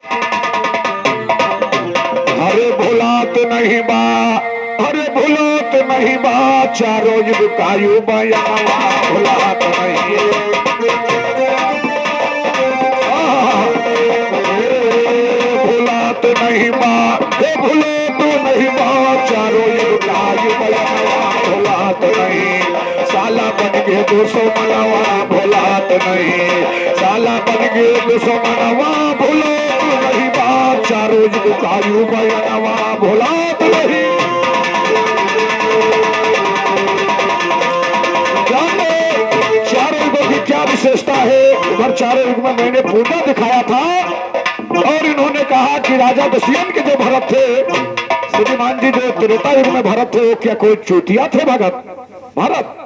अरे भुलात नहीं बा, अरे भुलात नहीं बा, चारों युग कायु बयनवा भुलात नहीं। भुलात नहीं बा, हे भूलो तो नहीं बा, चारों युग कायु बयनवा भुलात नहीं। साला बन गए 200 मनवा भुलात नहीं, साला बन गए 200 मनवा भूलो तो नहीं बा, चारों युग कायु बयनवा भुलात नहीं। चारों युगों की क्या विशेषता है? उधर चारों युग में मैंने पूजा दिखाया था और इन्होंने कहा कि राजा दशरथ के जो भरत थे, श्रीमान जी जो त्रेता युग में भरत थे, वो क्या कोई चूतिया थे भगत भरत?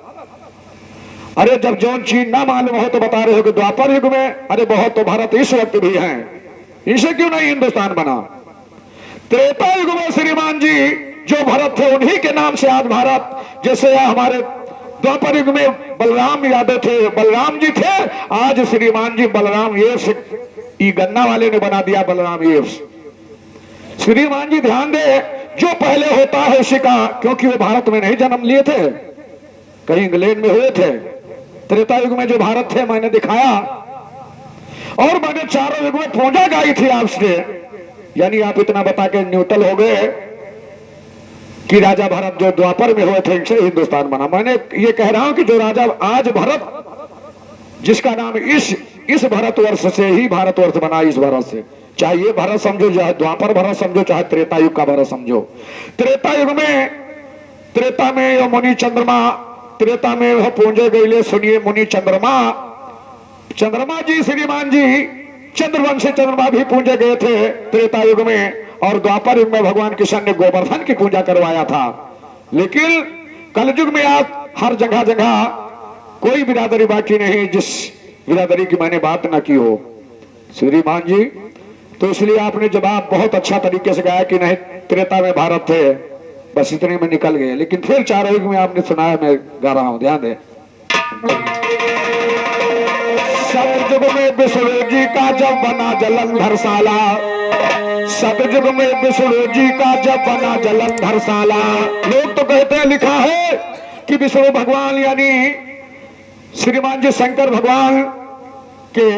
अरे जब जौन चीज ना मालूम हो तो बता रहे हो कि द्वापर युग में, अरे बहुत तो भारत इस वक्त भी हैं, इसे क्यों नहीं हिंदुस्तान बना? त्रेता युग में श्रीमान जी जो भरत थे, उन्हीं के नाम से आज भारत, जैसे हमारे द्वापर युग में बलराम यादव थे, बलराम जी थे, आज श्रीमान जी बलराम ये गन्ना वाले ने बना दिया बलराम ये। श्रीमान जी ध्यान दे, जो पहले होता है उसी का, क्योंकि वो भारत में नहीं जन्म लिए थे, कहीं इंग्लैंड में हुए थे। त्रेता युग में जो भारत थे मैंने दिखाया, और मैंने चारों युग में पूजा गाई थी आपसे, यानी आप इतना बता के न्यूट्रल हो गए कि राजा भरत जो द्वापर में हुए थे इनसे हिंदुस्तान बना। मैंने ये कह रहा हूं कि जो राजा आज भरत, जिसका नाम इस भारतवर्ष से ही भारतवर्ष बना, इस भारत से, चाहे ये भारत समझो, चाहे द्वापर भारत समझो, चाहे त्रेता युग का भारत समझो। त्रेता युग में, त्रेता में यो मुनि चंद्रमा, त्रेता में वह पूंजे गईले, सुनिए मुनि चंद्रमा, चंद्रमा जी श्रीमान जी चंद्रवंशी चंद्रमा भी पूंजे गए थे त्रेता युग में, और द्वापर युग में भगवान कृष्ण ने गोवर्धन की पूजा करवाया था। लेकिन कलयुग में आप हर जगह जगह कोई बिरादरी बाकी नहीं जिस बिरादरी की मैंने बात ना की हो श्रीमान जी, तो इसलिए आपने जवाब बहुत अच्छा तरीके से गाया कि नहीं त्रेता में भारत थे, बस इतने में निकल गए। लेकिन फिर चारों युग में आपने सुनाया, मैं गा रहा हूं, ध्यान दे। सतयुग में विष्णु जी का जब बना जलंधर साला, सतयुग में विष्णु जी का जब बना जलंधर साला। लोग तो कहते हैं, लिखा है कि विष्णु भगवान यानी श्रीमान जी शंकर भगवान के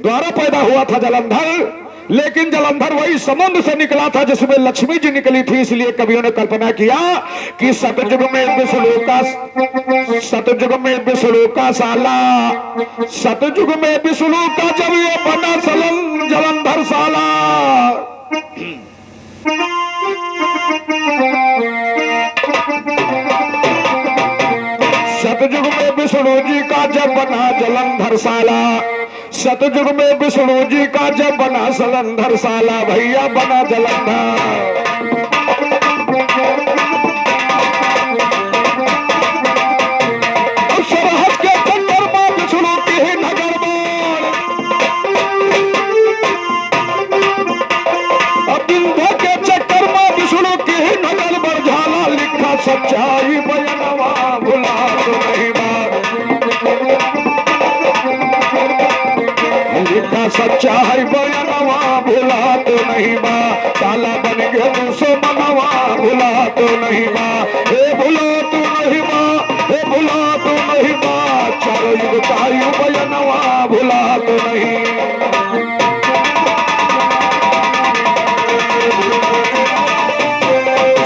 द्वारा पैदा हुआ था जलंधर, लेकिन जलंधर वही समुद्र से निकला था जिसमें लक्ष्मी जी निकली थी। इसलिए कवियों ने कल्पना किया कि सतयुग में विष्णु का, सतयुग में विष्णु का साला, सतयुग में विष्णु का जब ये बना जलंधर साला। सतयुग में विष्णु जी का जब बना जलंधर साला, सतयुग में विष्णु जी का जब बना जलंधर साला, भैया बना जलंधर। अब सरहद के कंदर में विष्णु की ही नगर में, अब विंध्य के चक्कर में विष्णु की ही नगर पर झाला लिखा सच्चाई बयनवा भुला तो नहीं बात, लिखा सच्चा है बयनवा भुला तो नहीं बा, साला बन गए 200 मनवा भुला तो नहीं बा, हे भुला तो नहीं बा, हे भुला तो नहीं बा, चारों युग कायु बयनवा भुला तो नहीं।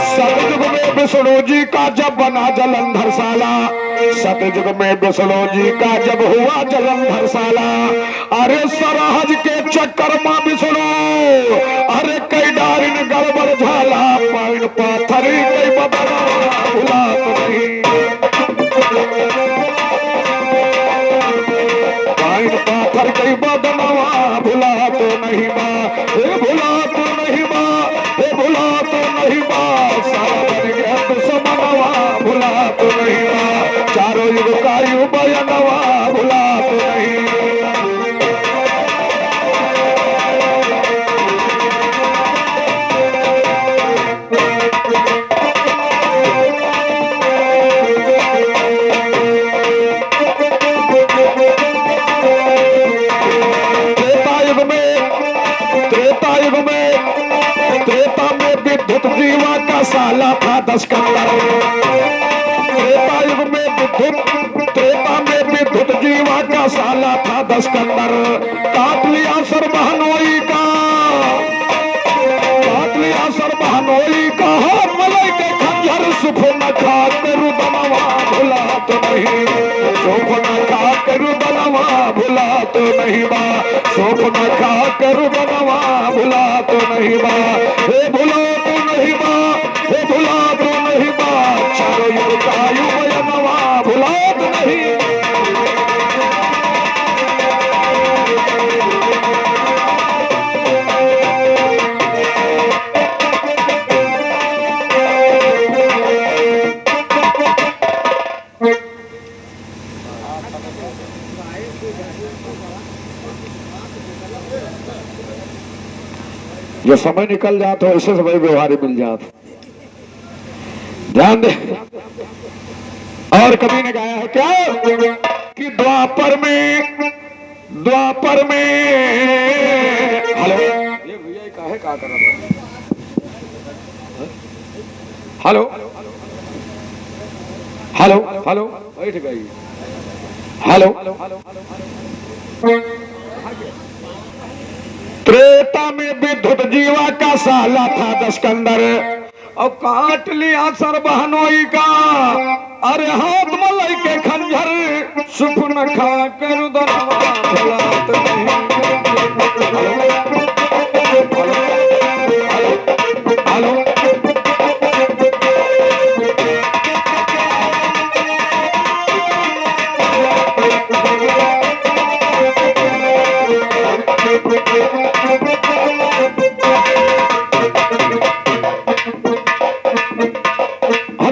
सतयुग में विष्णु जी का जब बना जलंधर साला, सतयुग में विष्णु जी का जब हुआ जलंधर साला, अरे सरहज के चक्कर में विष्णु, अरे कई डारिन गड़बड़ झाला, पैन पाथरी कई बदना भुला तो नहीं, पैन पाथर कई बदनवा भुला तो नहीं बा, हे भुला तो नहीं बा, हे भुला तो नहीं बा, सारा बन गया दुश्मनवा भुला तो नहीं बा, चारों युग कायु बयनवा भुला तो नहीं। साला था 10 कंदर। त्रेता युग में विद्युत, त्रेता में विद्युत जीवा का साला था 10 कंदर। काट लिया सर बहनोई का, काट लिया सर बहनोई का, हाथ मलई के खंजर सुख न खा करू बनवा भुला तो नहीं, सुख न खा करू बनवा भुला तो नहीं बा, सुख न खा करू बनवा भुला तो नहीं बा, हे भुला तो नहीं बा, हे भुला तो नहीं बा, चारों युग का युग बनवा भुला तो नहीं। जो समय निकल जाता है ऐसे समय व्यवहार मिल जाता, ध्यान दे। और कवि ने गाया है क्या कि द्वापर में, द्वापर में, हेलो ये भैया काहे का कर रहा है, हेलो हेलो हेलो बैठ गई, हेलो। त्रेता में विद्युत जीवा का साला था 10 कंदर। और काट लिया सर बहनोई का, अरे हाथ मलई के खंजर सुख न खा कर दनवा भुलात नहीं। हेलो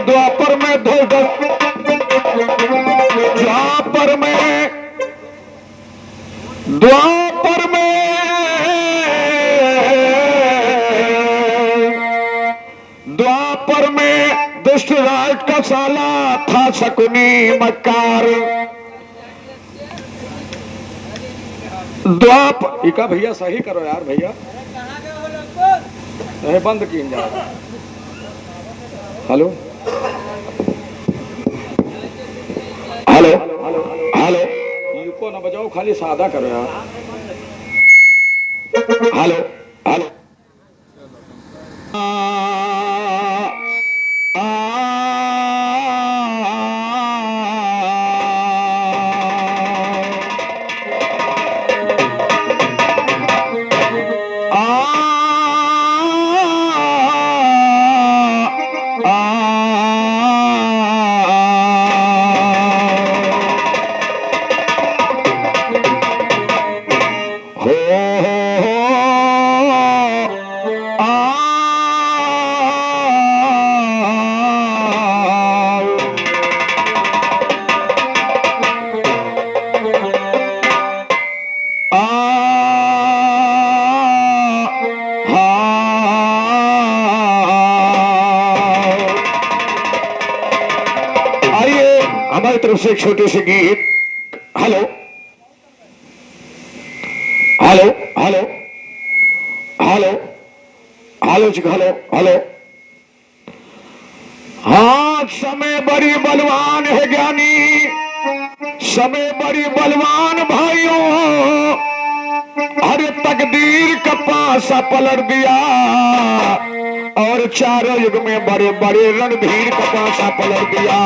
द्वापर में द्वापर में, द्वापर में, द्वापर में दुष्ट राज का साला था शकुनी मक्कार। द्वापर इका भैया सही करो यार भैया, बंद की जा। हेलो हेलो हेलो युको न बजाओ, खाली सादा करो यार। हेलो हेलो हमारी तरफ से एक छोटे से गीत। Hello hello hello hello hello जी, हेलो हेलो। हाँ समय बड़ी बलवान है ज्ञानी, समय बड़ी बलवान भाइयों, अरे तकदीर का पासा पलट दिया, और चारों युग में बड़े बड़े रणधीर का पासा पलट दिया।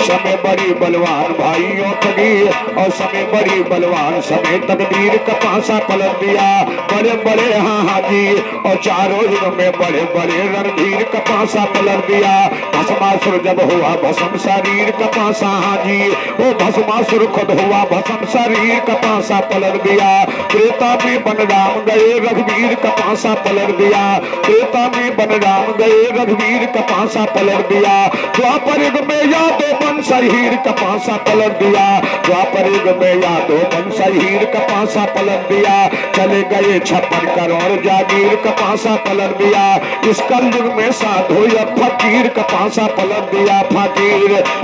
समय बड़ी बलवान भाइयों तकदीर, और समय बड़ी बलवान समय तकदीर का पासा पलट दिया। बड़े बड़े हाँ जी, और चारों युग में बड़े बड़े रणधीर का पासा पलट दिया। भस्मासुर जब हुआ भस्म शरीर का पासा, हाँ जी वो भस्मासुर खुद हुआ भस्म शरीर का पासा पलट दिया। त्रेता में बलराम गए रघुवीर का पासा पलट दिया, त्रेता में बलराम गए रघुवीर का पासा पलट दिया। द्वापर युग में या तो मनसा हीर का पासा पलट दिया। द्वापर युग में यादव मनसा हीर का पासा पलट दिया। चले गए 56 करोड़ जागीर का पासा पलट दिया। इस कलयुग में साधु या फकीर का पासा पलट दिया।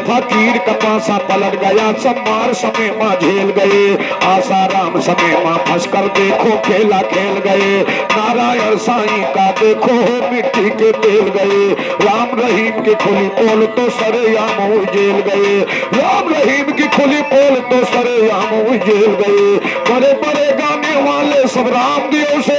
फकीर का पासा पलट गया। सब मार समय माँ झेल गए। आसाराम समय माँ फंस कर देखो खेला खेल गए। नारायण साईं का देखो मिट्टी के तेल गए। राम रहीम की खुली पोल तो सरेआम जेल गए। राम रहीम की खुली पोल तो सरेआम जेल गए। बड़े बड़े गाने वाले सब राम दियों से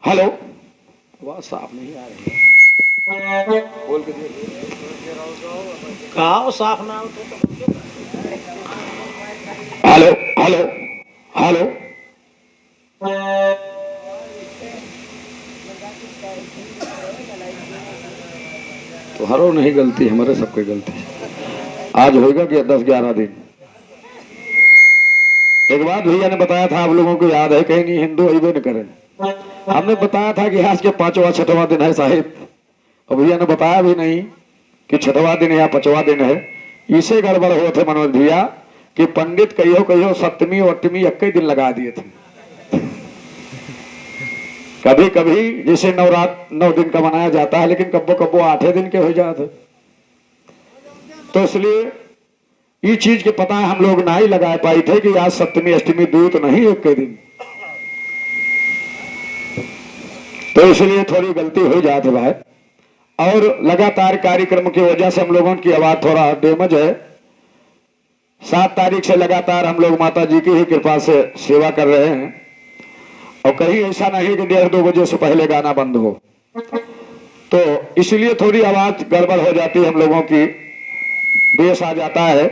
हेलो, आवाज साफ नहीं आ रही है, बोल के कहा साफ ना हो तो हेलो हेलो हेलो। तुम्हारो नहीं गलती, हमारे सबकी गलती। आज होगा कि 10-11 दिन। एक बात भैया ने बताया था, आप लोगों को याद है कहीं नहीं हिंदू अइबे न करें। हमने बताया था कि आज के 5वां 6वां दिन है साहिब, और भैया ने बताया भी नहीं कि 6वां दिन या 5वां दिन है। इसे गड़बड़ हुए थे मनोज भैया कि पंडित कहियो सप्तमी अष्टमी 1 दिन लगा दिए थे। कभी कभी जैसे 9 दिन का मनाया जाता है, लेकिन कब्बो कब्बो 8 दिन के हो जाते। तो इसलिए ये चीज के पता है हम लोग ना ही लगा पाए थे कि आज सप्तमी अष्टमी दूत नहीं 1 दिन। तो इसलिए थोड़ी गलती हो जाती भाई। और लगातार कार्यक्रम की वजह से हम लोगों की आवाज थोड़ा डैमेज है। 7 तारीख से लगातार हम लोग माता जी की ही कृपा से सेवा कर रहे हैं, और कहीं ऐसा नहीं कि 1:30-2 बजे से पहले गाना बंद हो। तो इसलिए थोड़ी आवाज गड़बड़ हो जाती है हम लोगों की, बेस आ जाता है।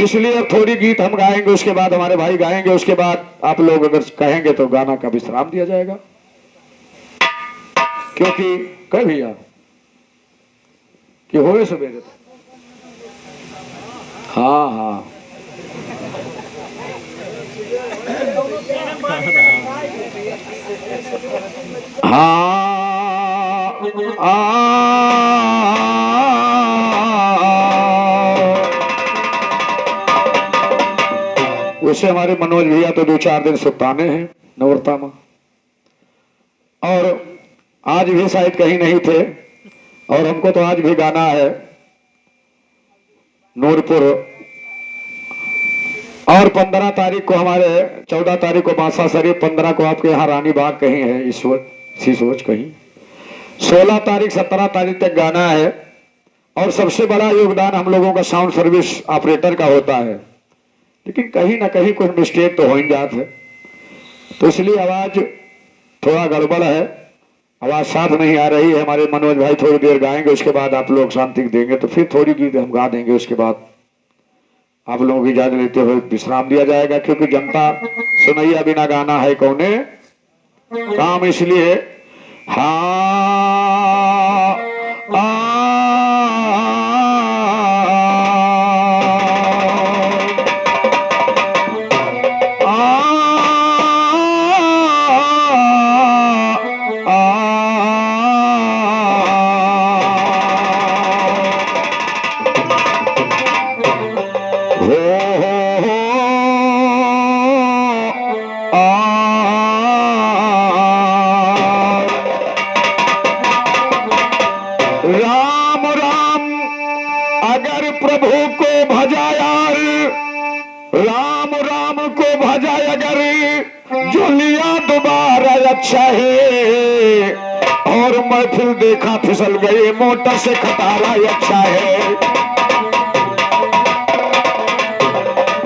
इसलिए थोड़ी गीत हम गाएंगे, उसके बाद हमारे भाई गाएंगे, उसके बाद आप लोग अगर कहेंगे तो गाना का विश्राम दिया जाएगा। क्योंकि कह भैया कि होए सवेरे, हाँ हाँ वैसे हमारे मनोज भैया तो 2-4 दिन सुताने हैं नवरता में, और आज भी शायद कहीं नहीं थे। और हमको तो आज भी गाना है नूरपुर, और 15 तारीख को हमारे 14 तारीख को बांसा शरीफ, 15 को आपके यहाँ रानी बाग कहीं है सोच कहीं, 16 तारीख 17 तारीख तक गाना है। और सबसे बड़ा योगदान हम लोगों का साउंड सर्विस ऑपरेटर का होता है, लेकिन कहीं ना कहीं कुछ मिस्टेक तो हो ही जाता है। तो इसलिए आवाज थोड़ा गड़बड़ है, आवाज साफ नहीं आ रही है। हमारे मनोज भाई थोड़ी देर गाएंगे, उसके बाद आप लोग शांति देंगे, तो फिर थोड़ी गीत हम गा देंगे। उसके बाद आप लोगों की इजाजत लेते हुए विश्राम दिया जाएगा, क्योंकि जनता सुनैया बिना गाना है कौने काम। इसलिए राम राम अगर प्रभु को भजा यार, राम राम को भजा अगर, जो लिया दोबारा अच्छा है। और महफिल देखा फिसल गए, मोटर से खटारा अच्छा है।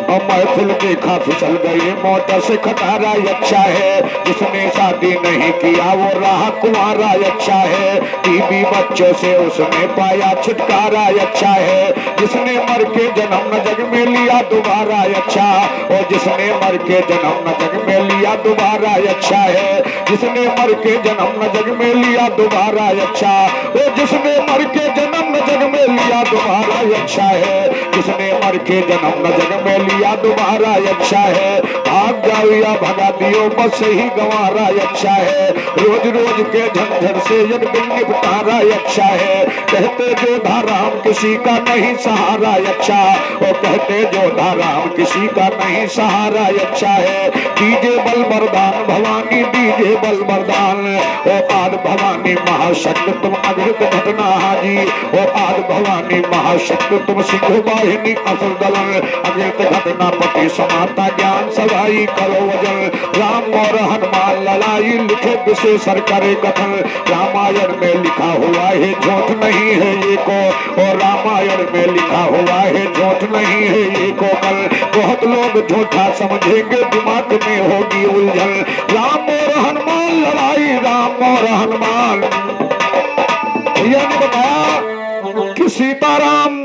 और महफिल देखा फिसल गई मोटर से खटारा अच्छा है, जिसने शादी नहीं किया वो रहा कुंवारा अच्छा है, बीबी बच्चों से उसने पाया छुटकारा अच्छा है, जिसने मर के जन्म न जग में लिया दोबारा अच्छा, और जिसने मर के जन्म न जग में लिया दोबारा अच्छा है, जिसने मर के जन्म न जग में लिया दोबारा अच्छा, वो जिसने मर के जन्म न जग में लिया दोबारा अच्छा है, जिसने मर के जन्म न जग में लिया दोबारा अच्छा है, भाग जाओ या भगा दियो बस ही गंवारा अच्छा है, रोज रोज के झंझट से एक दिन निपटारा अच्छा है, कहते जो धाराम किसी का नहीं सहारा अच्छा, वो कहते जो धाराम किसी का नहीं सहारा अच्छा है, दीजे बल वरदान भवानी दीजे बल वरदान, ओ आद भवानी महाशक्ति तुम अघृत घटना हाजी, ओ आद भवानी महाशक्ति तुम सिंह वाहिनी असुर दलन, अघृत घटना पति समाता ज्ञान सवाई करो वजन, राम और हनुमान लड़ाई लिखे विशेषर करे कथन, रामायण में लिखा हुआ है झूठ नहीं है ये को, और रामायण में लिखा हुआ है झूठ नहीं है ये को कल, बहुत लोग झूठा समझेंगे दिमाग में होगी उलझन, राम और हनुमान लड़ाई राम और हनुमान। भैया ने बताया कि सीताराम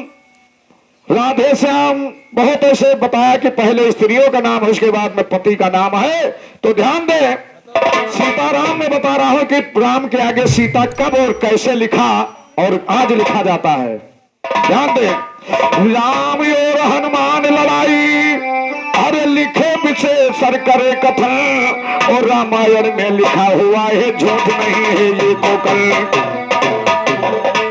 राधे श्याम बहुत ऐसे बताया कि पहले स्त्रियों का नाम है उसके बाद में पति का नाम है, तो ध्यान दे सीताराम में बता रहा हूं कि राम के आगे सीता कब और कैसे लिखा और आज लिखा जाता है, ध्यान दे राम और हनुमान लड़ाई अरे लिखे पीछे सर करे कथन, और रामायण में लिखा हुआ है झूठ नहीं है ये तो कल,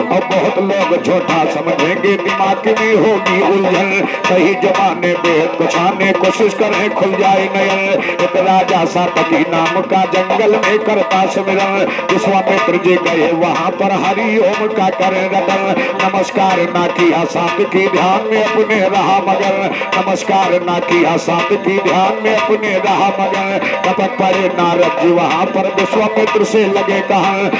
और बहुत लोग झूठा समझेंगे दिमाग में होगी उलझन, सही जमाने बेहद कुछाने कोशिश करें खुल जाए नयन, एक राजा सातकी नाम का जंगल में करता सिमरन, विश्वामित्र जी गए वहां पर हरि ओम का करें रटन, नमस्कार ना किया सातकी ध्यान में अपने रहा मगन, नमस्कार ना किया सातकी ध्यान में अपने रहा मगन, टपक पड़े नारद जी वहां पर विश्वामित्र से लगे कहन,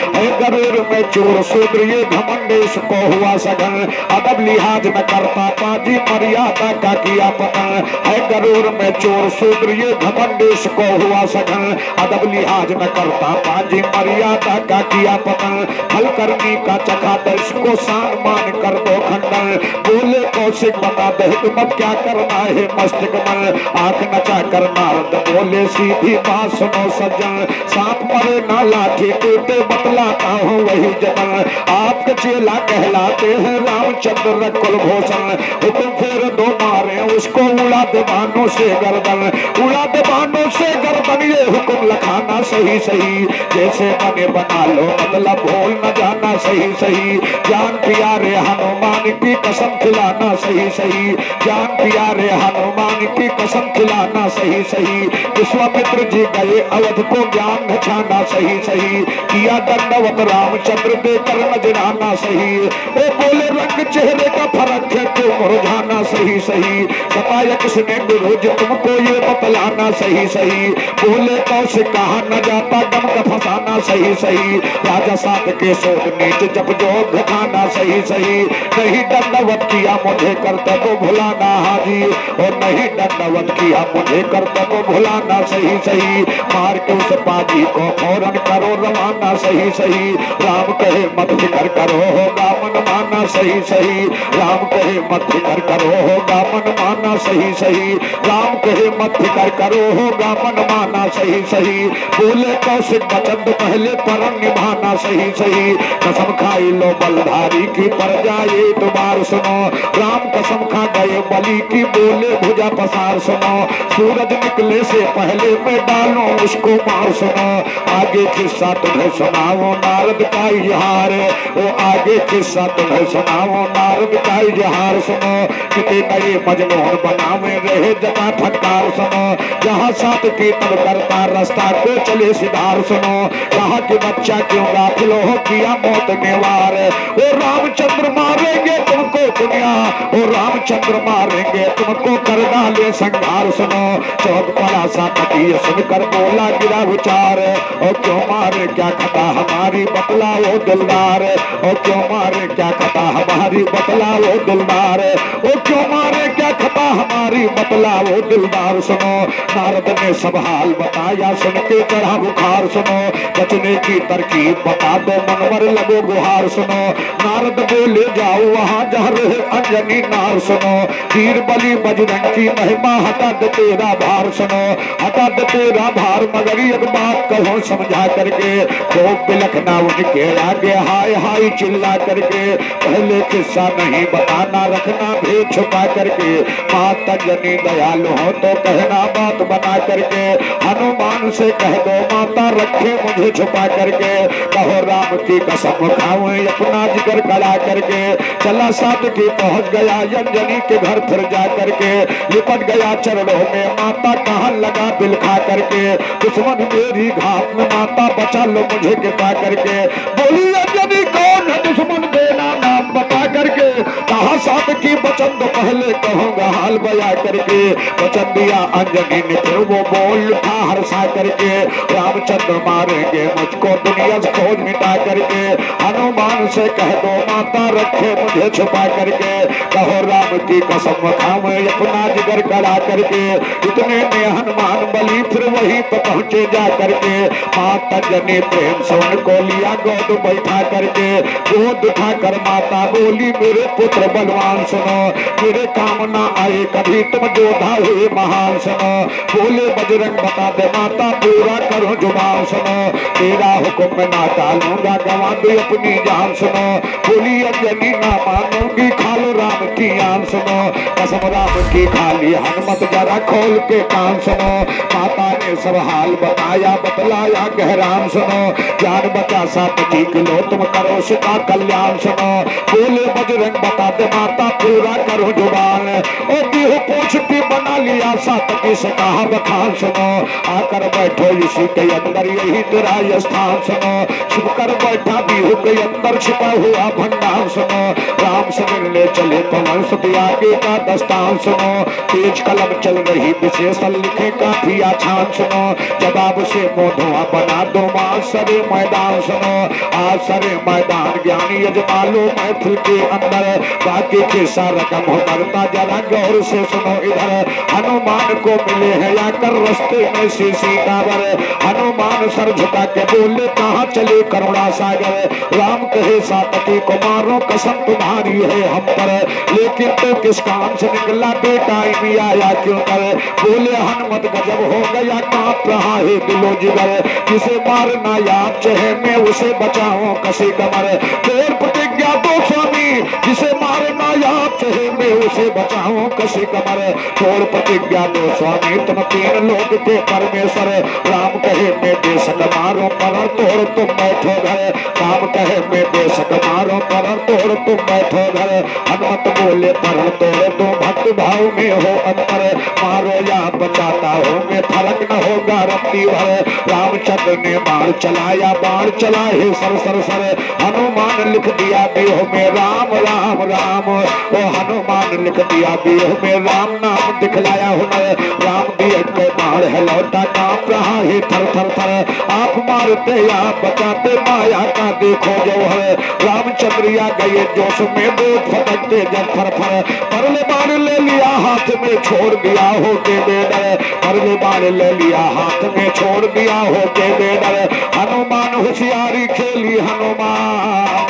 गरुड़ में चोर शूद्र ये घमंड को हुआ सगन, अदब लिहाज न करता पाजी मर्यादा का किया पतन, है गरुड़ में चोर शूद्र ये घमंडेश को हुआ सगन, अदब लिहाज न करता पाजी मर्यादा का किया पतन, फल करनी का चखा दर्श को सान मान कर दो खंडन, बोले कौशिक बता दे मत क्या करना है मस्तिष्क मन, आंख नचा कर नारद बोले सीधी बात सुनो सज्जन, सांप मरे ना लाठी टूटे बतलाता हूँ वही जतन, आपके चेला कहलाते हैं रामचंद्र कुलभूषण, हुक्म फेर दो मारे उसको उड़ा दे बानों से गर्दन, उड़ा दे बानों से गर्दन, ये हुक्म लखाना सही सही, जैसे बने बना लो मतलब भूल न जाना सही सही, जान प्यारे हनुमान की कसम खिलाना सही सही, जान प्यारे हनुमान की कसम खिलाना सही सही, विश्वामित्र जी गए अवध को ज्ञान नछाना सही सही, किया दंडवत रामचंद्र देकर नजराना सही, वो बोले रंग चेहरे का फर्क है तो मुरझाना सही सही, बताया किसने गुरु जी तुमको ये बतलाना सही सही, बोले कौशिक कहा न जाता गम का फसाना सही सही, राजा साथ के सोच नीच जब जो घटाना सही सही, नहीं दंडवत किया मुझे कर्तव्य भुलाना हाजी, और नहीं दंडवत किया मुझे कर्तव्य भुलाना सही सही, मार के उस पाजी को फौरन करो रवाना सही सही, राम कहे मत फिक्र करो होगा मन माना सही सही, राम कहे मत फिक्र करो होगा मन माना सही सही, राम कहे मत फिक्र करो होगा मन माना सही सही, बोले कौशिक वचन पहले परम निभाना सही सही, कसम खाई लो बलधारी की पर जाए दोबार सुनो, राम कसम खा गए बलि की बोले भुजा पसार सुनो, सूरज निकले से पहले मैं डालो उसको मार सुनो, आगे किस्सा तुम्हें सुनाओ नारद का इजहार, वो आगे किस्सा तुम्हें सुनाओ नारद का इजहार सुनो, कितने नए मजनून बनावे रहे जटा फटकार सुनो, जहाँ सात की तब करता रास्ता को चले सिधार सुनो, कहा कि बच्चा क्यों गाफिल हो किया मौत निवार, वो रामचंद्र मारेंगे तुमको दुनिया, वो रामचंद्र मारेंगे तुमको कर डाले संहार सुनो, चौक पड़ा सा कटी सुनकर बोला गिरा विचार, और क्यों मारे क्या खता हमारी बतलाओ दिलदार, और क्यों मारे क्या खता हमारी बतलाओ दिलदार, ओ क्यों मारे क्या खता हमारी बतलाओ दिलदार। सुनो नारद ने सब हाल बताया, सुन के चढ़ा बुखार। सुनो बचने की तरकीब बता दो, मनवर लगो गुहार। सुनो नारद बोले जाओ वहां जहाँ रहे अंजनी नार। सुनो वीर बलि बजरंग की महिमा हटा दे तेरा भार। सुनो हटा दे तेरा भार, मगर एक बात कहो समझा करके, खूब बिलखना उनके आगे हाय हाय चिल्ला करके। पहले किस्सा नहीं बताना, रखना भेद छुपा करके। माता जनी दयालु हो तो कहना बात बना करके। हनुमान से कह दो माता रखे मुझे छुपा करके। कहो राम की कसम खाऊं अपना जिक्र कड़ा करके। चला साथ की पहुंच गया अंजनी के घर, फिर जा करके लिपट गया चरणों में माता, कहाँ लगा दिल खा करके। दुश्मन मेरी घात में माता बचा लो मुझे कृपा करके। बोली अंजनी कौन है दुश्मन देना नाम बता करके। कहा साथ की वचन तो पहले कहूंगा हाल बया करके। वचन दिया अंजनी ने फिर वो बोल उठा हर्षा करके। रामचंद्र मारेंगे मुझको दुनिया से खोज मिटा करके। हनुमान से कह दो माता रखे मुझे छुपा करके। कहो राम की कसम खाऊं अपना जिगर कड़ा करके। इतने में हनुमान बलि फिर वहीं पर पहुंचे जा करके। माता जनी प्रेम से उनको लिया गोद बैठा करके। गोद उठाकर माता बोली मेरे पुत्र बलवान सुनो, मेरे काम ना आए कभी तुम जोधा हुए महान। सुनो बोले बजरंग बता दे माता पूरा करो जुबान। सुनो तेरा हुक्म ना टालूंगा गवा दे अपनी जान। सुनो बोली अंजनी ना मानूंगी खा लो राम की आन। सुनो कसम राम की खाली हनुमत जरा खोल के कान। सुनो माता ने सब हाल बताया बतलाया गहरान। सुनो जान बचा साथ ठीक लो तुम करो उसका कल्याण। सुनो बोले बजरंग बता दे माता पूरा करो जुबान। ओ बिहू पूछ के बना लिया सात की सकाह बखान। सुनो आकर बैठो इसी के अंदर यही तेरा स्थान। सुनो छुप कर बैठा बिहू के अंदर छिपा हुआ भंडार। सुनो राम से मिलने चले पवन सुत आगे का दस्तान। सुनो तेज कलम चल रही विशेष लिखे काफी आछान। सुनो जवाब से मोधुआ बना दो मां सरे मैदान। सुनो आज सरे मैदान ज्ञानी यजमालो महफिल के अंदर। बाकी के सारा कम हो करता जरा गौर से सुनो इधर। हनुमान को मिले हैं आकर रस्ते में सीतावर। हनुमान सर झुका के बोले कहाँ चले करुणा सागर। राम कहे सातकी को मारो कसम तुम्हारी है हम पर, लेकिन तो किस काम से निकला बेटा इमी आया क्यों कर। बोले हनुमत गजब हो गया कांप रहा है दिलो जिगर। जिसे मारना याद चाहे मैं उसे बचाऊं कसी कमर। फिर प्रतिज्ञा दो स्वामी जिसे मारना याद चाहे मैं उसे बचाऊं कसी कमर। तोड़ प्रतिज्ञा दो स्वामी तुम तीन लोग के परमेश्वर। राम कहे मैं बेशक मारो पर तोड़ तुम बैठो घर। राम कहे मैं बेशक मारो पर तोड़ तुम बैठो घर। हनुमत बोले पर तोड़ दो भक्त भाव में हो अंतर। मारो या बचाता हो मैं फर्क न होगा रत्ती भर। रामचंद्र ने बाण चलाया बाण चला है सर सर सर। हनुमान लिख दिया देह में राम राम राम। ओ हनुमान लिख दिया देह में राम नाम दिखलाया हुनर। राम दिए के बाण है लौटा कांप रहा है थर थर थर। आप मारते या बचाते माया का देखो जौहर। रामचंद्र आ गए जोश में दूध फटकते जब फर फर। परले बाण ले लिया हाथ में छोड़ दिया हो के बेडर। परले बाण ले लिया हाथ में छोड़ दिया हो के बेडर। हनुमान होशियारी खेली हनुमान।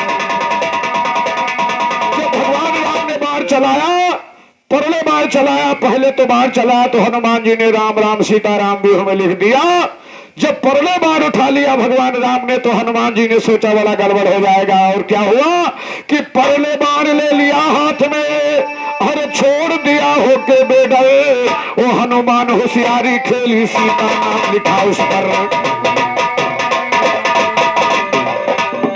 जब भगवान राम ने बाण चलाया परले बाण चलाया, पहले तो बाण चलाया तो हनुमान जी ने राम राम सीताराम भी हमें लिख दिया। जब परले बाण उठा लिया भगवान राम ने तो हनुमान जी ने सोचा वाला गड़बड़ हो जाएगा। और क्या हुआ कि परले बाण ले लिया हाथ में और छोड़ दिया हो के बेडर। वो हनुमान होशियारी खेली सीता नाम लिखा उस पर।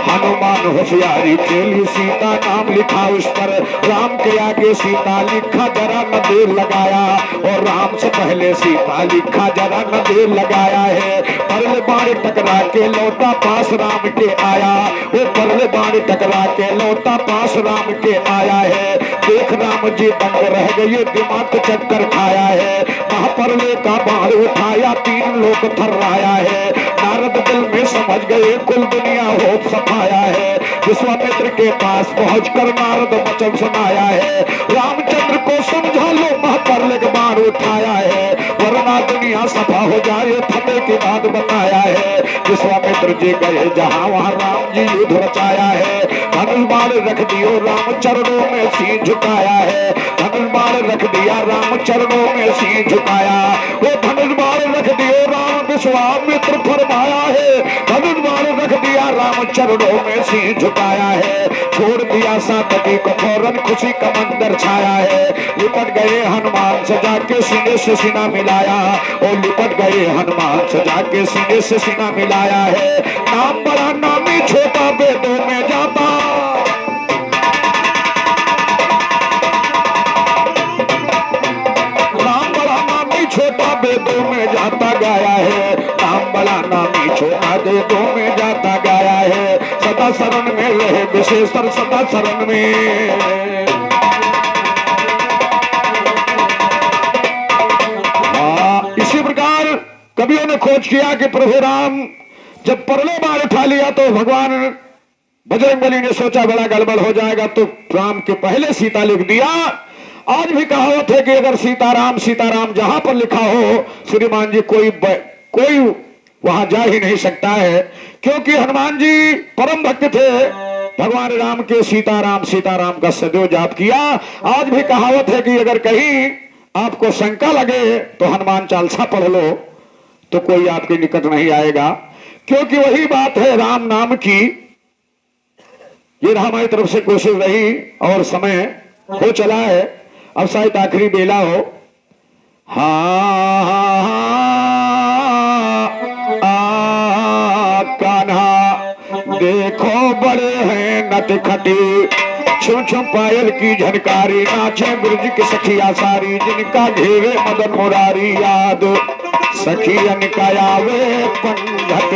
हनुमान होशियारी खेली सीता नाम लिखा उस पर। राम के आगे सीता लिखा जरा न देर लगाया। और राम से पहले सीता लिखा जरा न देर लगाया है। परले बाण टकरा के लौटा पास राम के आया। वो परले बाण टकरा के लौटा पास राम के आया है। देख राम जी दंग रह गए, दिमाग चक्कर खाया है। महापर्ले का बाण उठाया, 3 लोग थर्राया है। नारद दिल में समझ गए, कुल दुनिया होप सफाया है। विश्वामित्र के पास पहुंचकर नारद वचन सुनाया है, रामचंद्र को समझा लो, महापर्ले का बाण उठाया है, वरना दुनिया सफा हो जाए, फतेह की बात बताया है। विश्वामित्र जी गए जहां, वहां राम जी युद्ध रचाया है। धनुष बाण रख दियो, राम चरणों में सिर झुकाया है। धनुष बाण रख दिया, राम चरणों में सिर झुकाया। वो धनुष बाण रख दियो, राम विश्वामित्र फरमाया है। धनुष बाण रख दिया, राम चरणों में सिर झुकाया है। छोड़ दिया सातकी को फौरन, खुशी का मंदिर छाया है। लिपट गए हनुमान से जाके सीने से सीना मिलाया, और लिपट गए हनुमान से जाके सीने से सीना मिलाया है। नाम बड़ा नामी छोटा वेदों में जाता, नाम बड़ा नामी छोटा वेदों में जाता गाया है। नाम बड़ा नामी छोटा वेदों में जाता गाया है। सदा शरण में रहे विशेषर, सदा शरण में। इसी प्रकार कवियों ने खोज किया कि प्रभु राम जब परले बाण उठा लिया तो भगवान बजरंगबली ने सोचा बड़ा गड़बड़ हो जाएगा, तो राम के पहले सीता लिख दिया। आज भी कहावत है कि अगर सीताराम जहां पर लिखा हो श्रीमान जी, कोई वहां जा ही नहीं सकता है, क्योंकि हनुमान जी परम भक्त थे। भगवान राम के सीताराम का सदैव जाप किया। आज भी कहावत है कि अगर कहीं आपको शंका लगे तो हनुमान चालीसा पढ़ लो, तो कोई आपके निकट नहीं आएगा, क्योंकि वही बात है राम नाम की। ये हमारी तरफ से कोशिश रही, और समय हो चला है, अब शायद आखिरी बेला हो। कान्हा देखो बड़े हैं नटखटी, छुम छुम पायल की झनकारी, नाचे ब्रज की सखिया सारी, जिनका घेरे मदन मुरारी, याद सखियन का आवे पंजट।